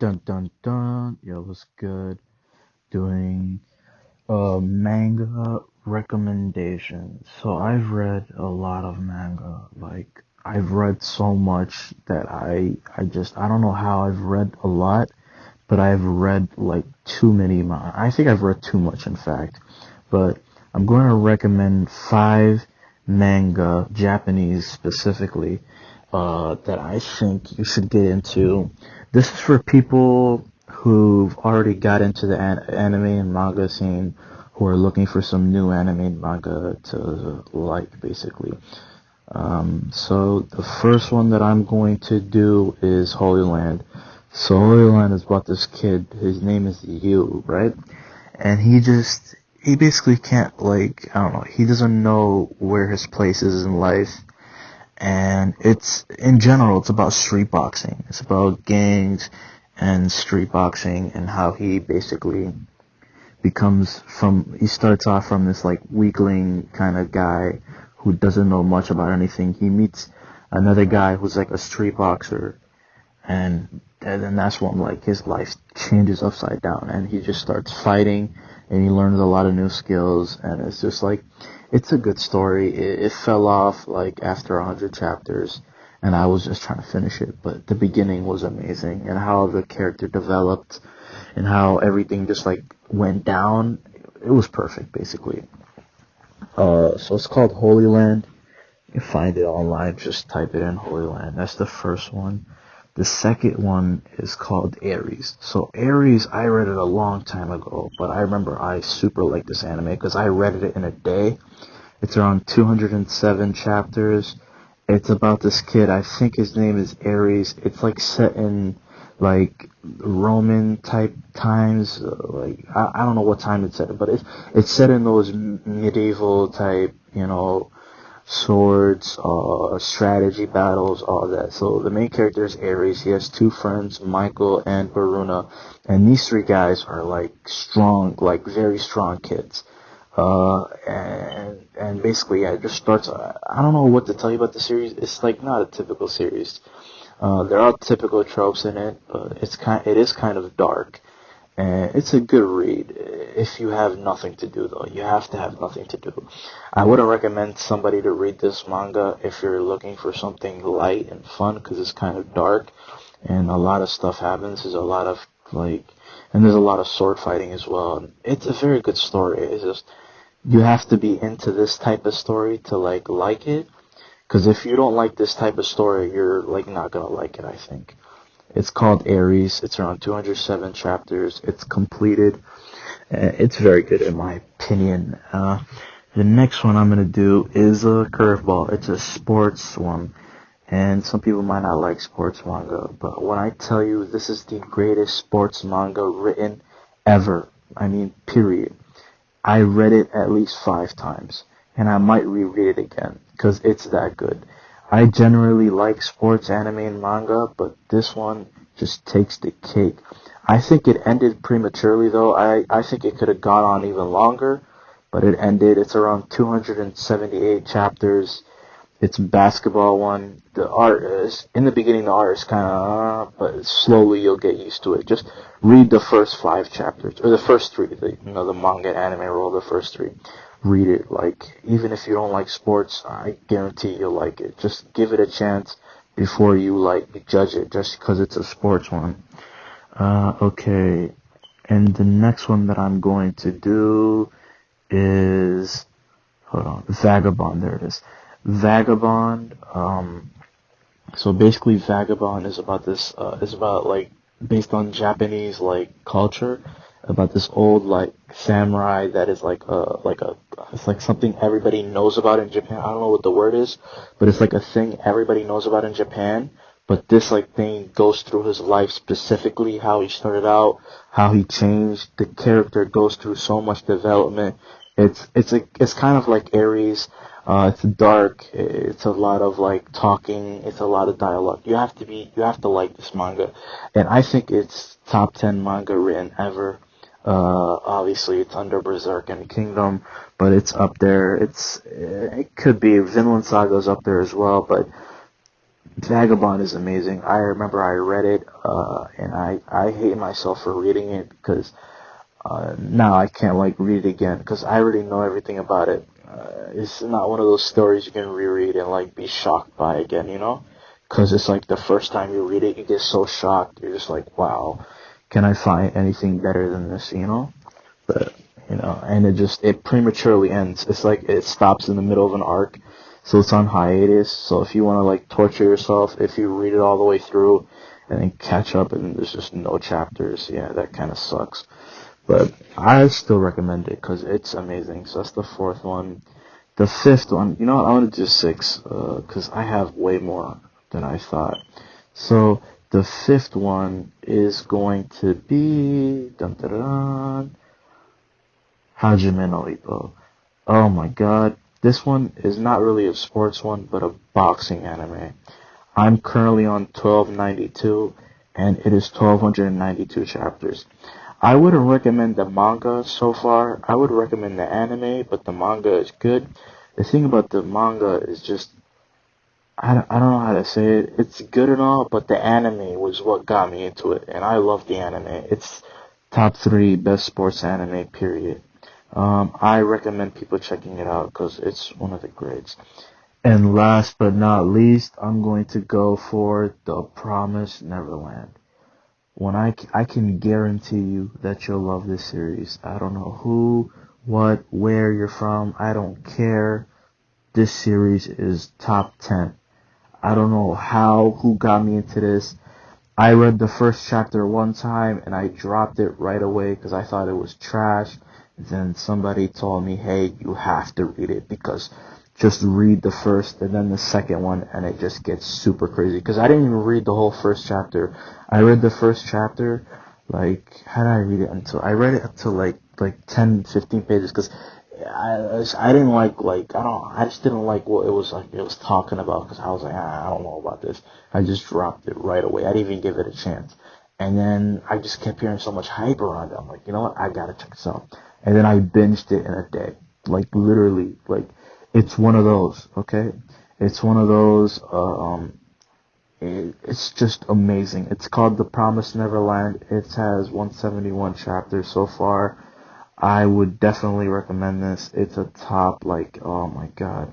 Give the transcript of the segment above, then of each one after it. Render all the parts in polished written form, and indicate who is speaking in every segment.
Speaker 1: Dun dun dun. Yo, what's good? Doing manga recommendations. So I've read a lot of manga. Like I've read so much that I don't know how I've read a lot, but I've read like too many manga. I think I've read too much, in fact. But I'm going to recommend five manga, Japanese specifically, that I think you should get into. This is for people who've already got into the anime and manga scene, who are looking for some new anime and manga to like, basically. So the first one that I'm going to do is Holy Land. So Holy Land is about this kid. His name is Yu, right? And he basically can't, like, I don't know, he doesn't know where his place is in life. And it's, in general, it's about street boxing. It's about gangs and street boxing, and how he basically he starts off from this like weakling kind of guy who doesn't know much about anything. He meets another guy who's like a street boxer, and then that's when like his life changes upside down, and he just starts fighting, and he learns a lot of new skills, and it's just like, it's a good story. It fell off like after 100 chapters, and I was just trying to finish it, but the beginning was amazing, and how the character developed, and how everything just like went down. It was perfect, basically. So it's called Holy Land. You can find it online. Just type it in, Holy Land. That's the first one. The second one is called Aries. So Aries, I read it a long time ago, but I remember I super liked this anime because I read it in a day. It's around 207 chapters. It's about this kid. I think his name is Aries. It's like set in like Roman type times. Like I don't know what time it's set, but it's set in those medieval type, swords, strategy battles, all that. So the main character is Ares. He has two friends, Michael and Baruna, and these three guys are like strong, like very strong kids. And basically, yeah, it just starts. I don't know what to tell you about the series. It's like not a typical series. There are typical tropes in it, but it is kind of dark. And it's a good read if you have nothing to do, though. You have to have nothing to do. I wouldn't recommend somebody to read this manga if you're looking for something light and fun, because it's kind of dark and a lot of stuff happens. There's a lot of and there's a lot of sword fighting as well. It's a very good story. It's just, you have to be into this type of story to like it, because if you don't like this type of story, you're like not gonna like it, I think. It's called Aries. It's around 207 chapters. It's completed. It's very good in my opinion. The next one I'm gonna do is a curveball. It's a sports one, and some people might not like sports manga, but when I tell you this is the greatest sports manga written ever, I mean, period. I read it at least 5 times, and I might reread it again because it's that good. I generally like sports anime and manga, but this one just takes the cake. I think it ended prematurely, though. I think it could have gone on even longer, but it ended. It's around 278 chapters. It's a basketball one. The art is, in the beginning, the art is kind of, but slowly you'll get used to it. Just read the first 5 chapters, or the first three. The manga anime rule, the first three. Read it. Like, even if you don't like sports, I guarantee you'll like it. Just give it a chance before you judge it, just because it's a sports one. Okay. And the next one that I'm going to do is, hold on, Vagabond. There it is. Vagabond. So basically, Vagabond is about based on Japanese culture, about this old samurai that is it's like something everybody knows about in Japan. I don't know what the word is, but it's like a thing everybody knows about in Japan. But this thing goes through his life, specifically how he started out, how he changed. The character goes through so much development. It's kind of like Aries. It's dark. It's a lot of talking. It's a lot of dialogue. You have to like this manga, and I think it's top 10 manga written ever. Obviously it's under Berserk and Kingdom, but it's up there. It could be Vinland Saga's up there as well, but Vagabond is amazing. I remember I read it, and I hate myself for reading it because now I can't like read it again because I already know everything about it. It's not one of those stories you can reread and like be shocked by again, you know? Because it's like the first time you read it, you get so shocked. You're just like, wow, can I find anything better than this, you know? But, and it prematurely ends. It's like it stops in the middle of an arc, so it's on hiatus. So if you want to like torture yourself, if you read it all the way through and then catch up and there's just no chapters, yeah, that kind of sucks. But I still recommend it because it's amazing. So that's the fourth one. The fifth one, you know what? I want to do six because I have way more than I thought. So the fifth one is going to be dun, dun, dun, Hajime no Ippo. Oh my god. This one is not really a sports one, but a boxing anime. I'm currently on 1292, and it is 1292 chapters. I wouldn't recommend the manga so far. I would recommend the anime, but the manga is good. The thing about the manga is just, I don't know how to say it. It's good and all, but the anime was what got me into it, and I love the anime. It's top three best sports anime, period. I recommend people checking it out because it's one of the greats. And last but not least, I'm going to go for The Promised Neverland. I can guarantee you that you'll love this series. I don't know who, what, where you're from. I don't care. This series is top 10. I don't know who got me into this. I read the first chapter one time and I dropped it right away because I thought it was trash. Then somebody told me, hey, you have to read it because just read the first and then the second one and it just gets super crazy. Because I didn't even read the whole first chapter. I read the first chapter, like, how did I read it until? I read it up to like 10, 15 pages because I didn't I just didn't like what it was talking about because I was like, I don't know about this. I just dropped it right away. I didn't even give it a chance. And then I just kept hearing so much hype around it. I'm like, you know what? I gotta check this out. And then I binged it in a day. Like, literally, like, it's one of those, okay? It's one of those, it's just amazing. It's called The Promised Neverland. It has 171 chapters so far. I would definitely recommend this. It's a top, like, oh my god.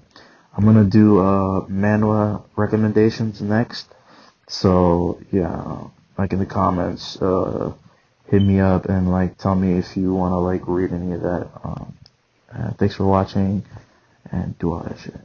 Speaker 1: I'm gonna do manga recommendations next. So yeah, like in the comments, hit me up and like tell me if you wanna like read any of that. Thanks for watching and do all that shit.